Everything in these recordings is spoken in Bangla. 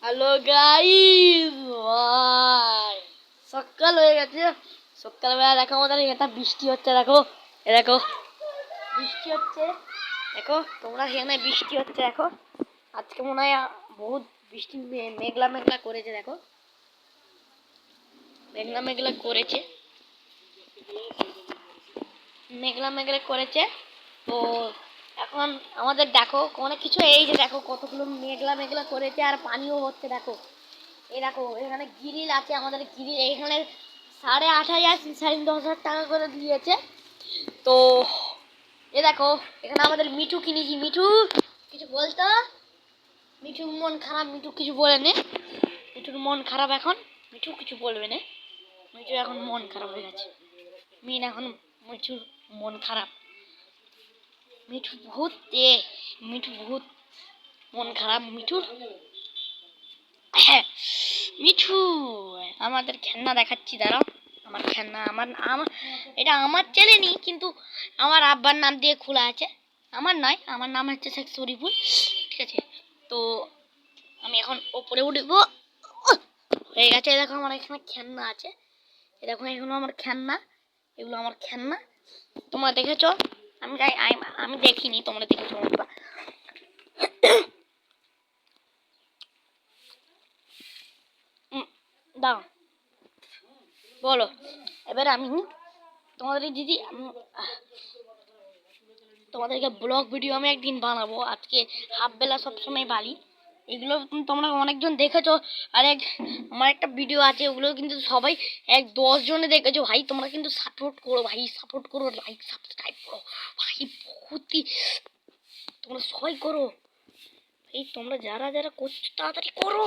হ্যালো গাইস, ভাই সকাল হয়ে গেছে। সকালবেলা দেখো আমাদের এটা বৃষ্টি হচ্ছে, দেখো এ দেখো বৃষ্টি হচ্ছে, দেখো তোমরা এখানে বৃষ্টি হচ্ছে দেখো। আজকে মনে হয় বহুত বৃষ্টি, মেঘলা মেঘলা করেছে, দেখো মেঘলা মেঘলা করেছে, মেঘলা মেঘলা করেছে। তো এখন আমাদের দেখো অনেক কিছু, এই যে দেখো কতগুলো মেঘলা মেঘলা করেছে আর পানিও হচ্ছে দেখো। এই দেখো এখানে গ্রিল আছে, আমাদের গ্রিল এখানে 8,500 10,000 টাকা করে দিয়েছে। তো এ দেখো এখানে আমাদের মিঠু কিনেছি। মিঠু কিছু বলতো, মিঠুর মন খারাপ, মিঠু কিছু বলে নে, মিঠুর মন খারাপ এখন, মিঠু কিছু বলবে না, মিঠু এখন মন খারাপ হয়ে গেছে। মিন এখন মিঠুর মন খারাপ, মিঠু বহুত মিঠু বহুত মন খারাপ মিঠুর। হ্যাঁ মিঠু, আমাদের খেলনা দেখাচ্ছি, দাঁড়াও। আমার খেলনা, আমার আমার এটা আমার চ্যানেলই, কিন্তু আমার আব্বার নাম দিয়ে খোলা আছে, আমার নয়, আমার নাম হচ্ছে শেখ শরীফুল, ঠিক আছে। তো আমি এখন ওপরে উঠবো, হয়ে গেছে। দেখো আমার এখানে খেলনা আছে, দেখো এগুলো আমার খেলনা, এগুলো আমার খেলনা। তোমরা দেখেছো? আমি যাই, আমি দেখিনি, তোমরা দেখেছো? দাও বলো। এবার আমি তোমাদের দিদি, তোমাদেরকে ব্লগ ভিডিও আমি একদিন বানাবো। আজকে হাফ বেলা সবসময় বালি, এগুলো তোমরা অনেকজন দেখেছো। আর আমার একটা ভিডিও আছে, ওগুলো কিন্তু সবাই 10 জনে দেখেছো। ভাই তোমরা কিন্তু সাপোর্ট করো, ভাই সাপোর্ট করো, লাইক সাবস্ক্রাইব করো ভাই, বহুতই তোমরা সবাই করো ভাই, তোমরা যারা যারা করছো তাড়াতাড়ি করো।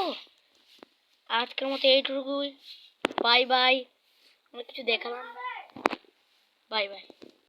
আজকের মতো এইটুকুই, বাই বাই। আমরা কিছু দেখালাম, বাই বাই।